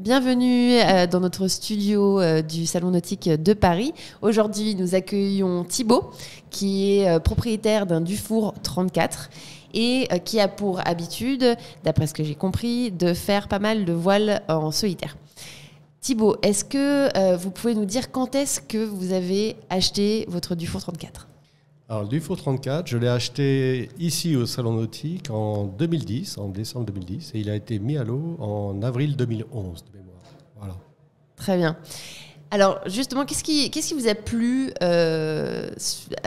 Bienvenue dans notre studio du Salon Nautique de Paris. Aujourd'hui, nous accueillons Thibaut, qui est propriétaire d'un Dufour 34 et qui a pour habitude, d'après ce que j'ai compris, de faire pas mal de voiles en solitaire. Thibaut, est-ce que vous pouvez nous dire quand est-ce que vous avez acheté votre Dufour 34 ? Alors, le Dufour 34, je l'ai acheté ici au Salon Nautique en 2010, en décembre 2010, et il a été mis à l'eau en avril 2011 de mémoire. Voilà. Très bien. Alors, justement, qu'est-ce qui vous a plu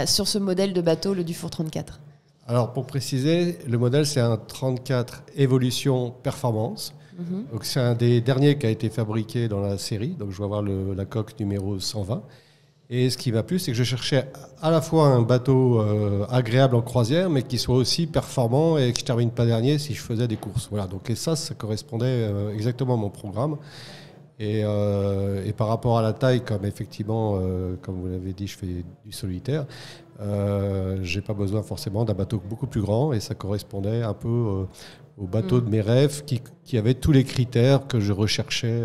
sur ce modèle de bateau, le Dufour 34 ? Alors, pour préciser, le modèle, c'est un 34 Evolution Performance. Donc, c'est un des derniers qui a été fabriqué dans la série. Donc, je vais avoir la coque numéro 120. Et ce qui m'a plu, c'est que je cherchais à la fois un bateau agréable en croisière, mais qui soit aussi performant et que je ne termine pas dernier si je faisais des courses. Voilà, donc, et ça correspondait exactement à mon programme. Et par rapport à la taille, comme effectivement, comme vous l'avez dit, je fais du solitaire, je n'ai pas besoin forcément d'un bateau beaucoup plus grand, et ça correspondait un peu au bateau de mes rêves qui avait tous les critères que je recherchais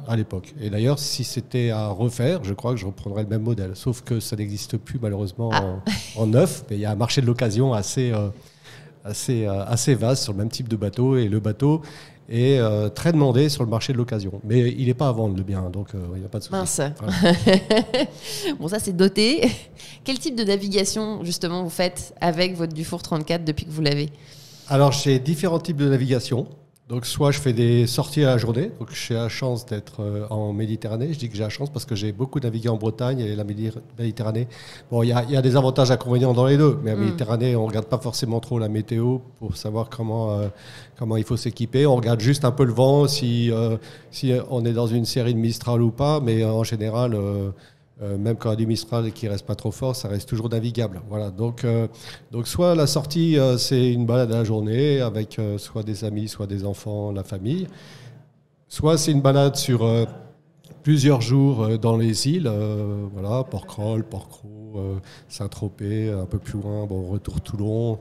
à l'époque. Et d'ailleurs, si c'était à refaire, je crois que je reprendrais le même modèle. Sauf que ça n'existe plus malheureusement en neuf. Mais il y a un marché de l'occasion assez vaste sur le même type de bateau. Et le bateau est très demandé sur le marché de l'occasion. Mais il n'est pas à vendre, le bien, donc il n'y a pas de souci. Mince. Voilà. Bon, ça, c'est doté. Quel type de navigation, justement, vous faites avec votre Dufour 34 depuis que vous l'avez ? Alors, j'ai différents types de navigation. Donc, soit je fais des sorties à la journée. Donc, j'ai la chance d'être en Méditerranée. Je dis que j'ai la chance parce que j'ai beaucoup navigué en Bretagne et la Méditerranée. Bon, il y a des avantages et inconvénients dans les deux. Mais la Méditerranée, on ne regarde pas forcément trop la météo pour savoir comment il faut s'équiper. On regarde juste un peu le vent, si on est dans une série de Mistral ou pas. Mais en général... même quand il y a du Mistral qui ne reste pas trop fort, ça reste toujours navigable. Voilà. Donc soit la sortie, c'est une balade à la journée avec soit des amis, soit des enfants, la famille. Soit c'est une balade sur plusieurs jours dans les îles. Voilà, Port-Cros, Saint-Tropez, un peu plus loin, retour Toulon.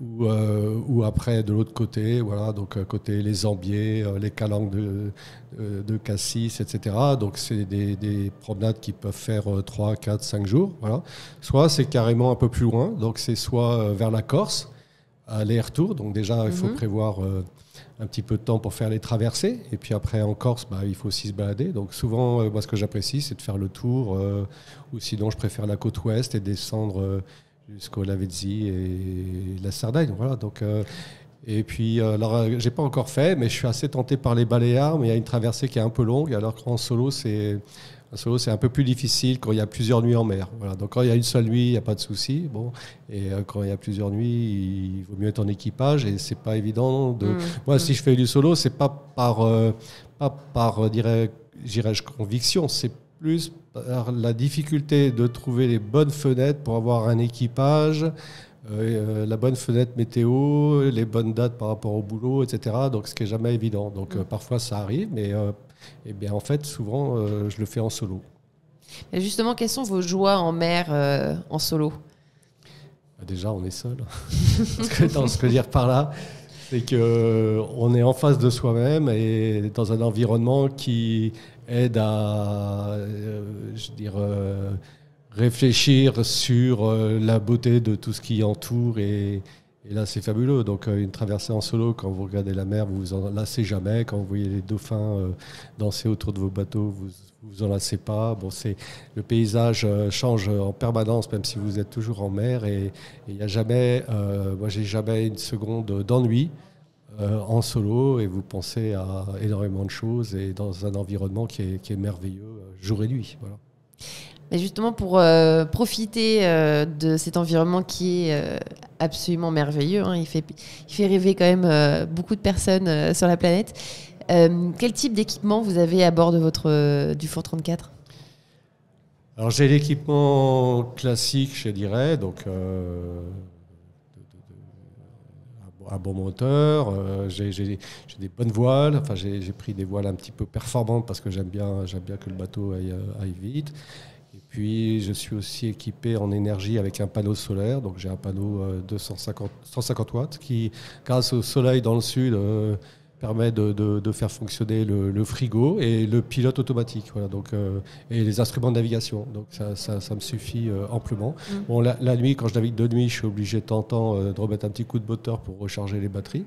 Ou après de l'autre côté, voilà, donc côté les Ambiers, les calanques de Cassis, etc. Donc c'est des promenades qui peuvent faire 3, 4, 5 jours. Voilà. Soit c'est carrément un peu plus loin, donc c'est soit vers la Corse, aller-retour. Donc déjà, il faut prévoir un petit peu de temps pour faire les traversées. Et puis après, en Corse, il faut aussi se balader. Donc souvent, moi, ce que j'apprécie, c'est de faire le tour. Ou sinon, je préfère la côte ouest et descendre... jusqu'au Lavezzi et la Sardaigne, voilà. Donc, et puis, alors, j'ai pas encore fait, mais je suis assez tenté par les Baléares. Mais il y a une traversée qui est un peu longue, alors qu'en solo, c'est un peu plus difficile quand il y a plusieurs nuits en mer. Voilà. Donc, quand il y a une seule nuit, il n'y a pas de souci. Bon, et quand il y a plusieurs nuits, il vaut mieux être en équipage et c'est pas évident. Moi, si je fais du solo, c'est pas par dirais-je, conviction, c'est plus par la difficulté de trouver les bonnes fenêtres pour avoir un équipage, la bonne fenêtre météo, les bonnes dates par rapport au boulot, etc. Donc, ce qui n'est jamais évident. Donc, parfois, ça arrive, mais en fait, souvent, je le fais en solo. Et justement, quelles sont vos joies en mer en solo ? Déjà, on est seul. Parce que dans ce que je veux dire par là, c'est qu'on est en face de soi-même et dans un environnement qui aide à réfléchir sur la beauté de tout ce qui entoure et là c'est fabuleux. Donc une traversée en solo, quand vous regardez la mer, vous vous en lassez jamais. Quand vous voyez les dauphins danser autour de vos bateaux, vous vous en lassez pas. Bon, le paysage change en permanence, même si vous êtes toujours en mer, et il n'y a jamais, moi j'ai jamais une seconde d'ennui en solo, et vous pensez à énormément de choses et dans un environnement qui est merveilleux jour et nuit. Voilà. Mais justement, pour profiter de cet environnement qui est absolument merveilleux, hein, il fait rêver quand même beaucoup de personnes sur la planète. Quel type d'équipement vous avez à bord de votre Dufour 34 ? Alors j'ai l'équipement classique, je dirais, donc un bon moteur, j'ai des bonnes voiles, enfin j'ai pris des voiles un petit peu performantes parce que j'aime bien que le bateau aille vite. Et puis je suis aussi équipé en énergie avec un panneau solaire, donc j'ai un panneau de 150 watts qui, grâce au soleil dans le sud, permet de faire fonctionner le frigo et le pilote automatique. Voilà, donc, et les instruments de navigation. Donc ça me suffit amplement. Bon, la nuit, quand je navigue de nuit, je suis obligé de temps en temps de remettre un petit coup de moteur pour recharger les batteries.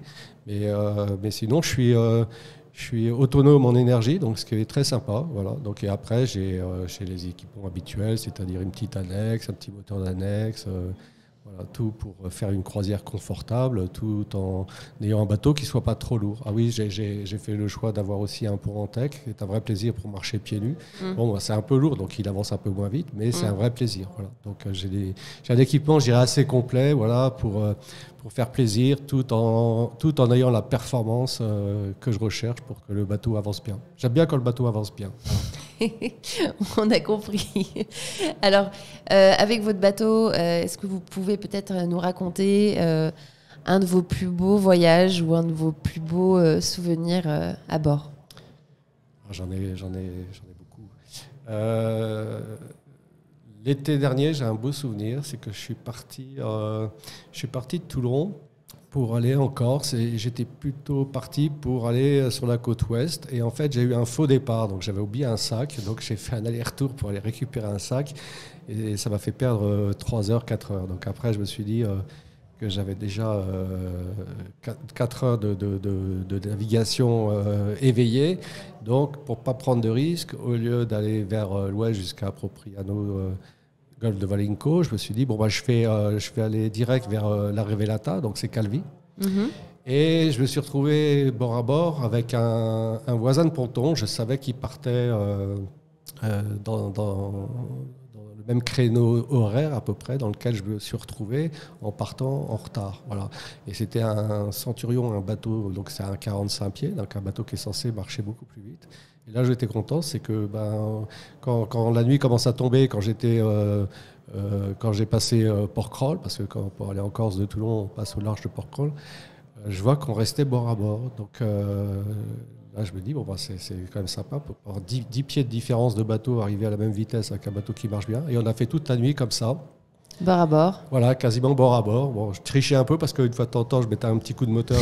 Mais sinon, je suis autonome en énergie, donc ce qui est très sympa. Voilà. Donc, et après, j'ai les équipements habituels, c'est-à-dire une petite annexe, un petit moteur d'annexe. Voilà, tout pour faire une croisière confortable, tout en ayant un bateau qui ne soit pas trop lourd. Ah oui, j'ai fait le choix d'avoir aussi un pont en tech, qui est un vrai plaisir pour marcher pieds nus. Bon, bah, c'est un peu lourd, donc il avance un peu moins vite, mais c'est un vrai plaisir. Voilà. Donc j'ai un équipement, je dirais, assez complet, voilà, pour faire plaisir, tout en ayant la performance que je recherche pour que le bateau avance bien. J'aime bien quand le bateau avance bien. Voilà. On a compris. Alors, avec votre bateau, est-ce que vous pouvez peut-être nous raconter un de vos plus beaux voyages ou un de vos plus beaux souvenirs à bord? J'en ai beaucoup. L'été dernier, j'ai un beau souvenir, c'est que je suis parti de Toulon pour aller en Corse et j'étais plutôt parti pour aller sur la côte ouest et en fait j'ai eu un faux départ, donc j'avais oublié un sac, donc j'ai fait un aller-retour pour aller récupérer un sac et ça m'a fait perdre 3 heures, 4 heures. Donc après je me suis dit que j'avais déjà 4 heures de navigation éveillée, donc pour pas prendre de risques, au lieu d'aller vers l'ouest jusqu'à Propriano, golfe de Valinco, je me suis dit, bon, bah, je vais aller direct vers la Revelata, donc c'est Calvi. Et je me suis retrouvé bord à bord avec un voisin de ponton. Je savais qu'il partait dans le même créneau horaire à peu près dans lequel je me suis retrouvé en partant en retard. Voilà. Et c'était un Centurion, un bateau, donc c'est un 45 pieds, donc un bateau qui est censé marcher beaucoup plus vite. Et là, j'étais content, c'est que quand la nuit commence à tomber, quand j'ai passé Port-Crawl, parce que pour aller en Corse de Toulon, on passe au large de Port-Crawl, je vois qu'on restait bord à bord. Donc là, je me dis, bon, c'est quand même sympa pour avoir 10 pieds de différence de bateau, arriver à la même vitesse avec un bateau qui marche bien. Et on a fait toute la nuit comme ça. Bord à bord. Voilà, quasiment bord à bord. Bon, je trichais un peu parce qu'une fois de temps en temps, je mettais un petit coup de moteur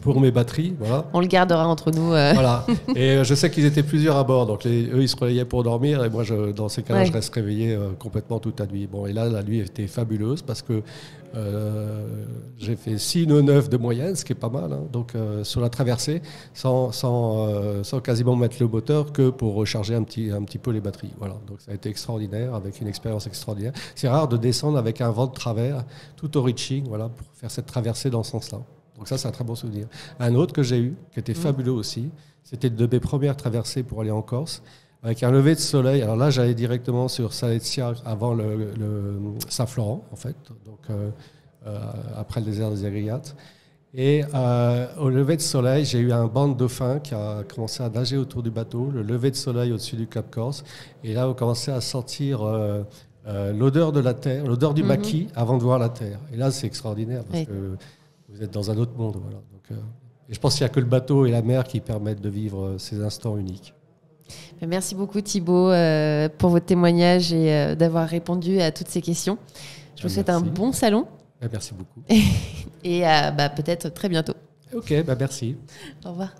pour mes batteries, voilà. On le gardera entre nous. Voilà. Et je sais qu'ils étaient plusieurs à bord, donc eux ils se relayaient pour dormir et moi dans ces cas-là je reste réveillé complètement toute la nuit. Bon, et là la nuit était fabuleuse parce que j'ai fait 6 nœuds 9 de moyenne, ce qui est pas mal, hein. Donc sur la traversée sans quasiment mettre le moteur que pour recharger un petit peu les batteries. Voilà. Donc ça a été extraordinaire, avec une expérience extraordinaire. C'est rare de descendre avec un vent de travers tout au reaching, voilà, pour faire cette traversée dans ce sens-là. Donc ça, c'est un très bon souvenir. Un autre que j'ai eu, qui était fabuleux aussi, c'était de mes premières traversées pour aller en Corse, avec un lever de soleil. Alors là, j'allais directement sur Salezia avant le Saint-Florent, en fait, donc après le désert des Agriates. Et au lever de soleil, j'ai eu un banc de dauphins qui a commencé à nager autour du bateau, le lever de soleil au-dessus du Cap Corse. Et là, on commençait à sentir l'odeur de la terre, l'odeur du maquis avant de voir la terre. Et là, c'est extraordinaire parce que vous êtes dans un autre monde. Voilà. Donc, et je pense qu'il n'y a que le bateau et la mer qui permettent de vivre ces instants uniques. Merci beaucoup Thibaut pour votre témoignage et d'avoir répondu à toutes ces questions. Je vous souhaite un bon salon. Merci beaucoup. Et peut-être très bientôt. Ok, merci. Au revoir.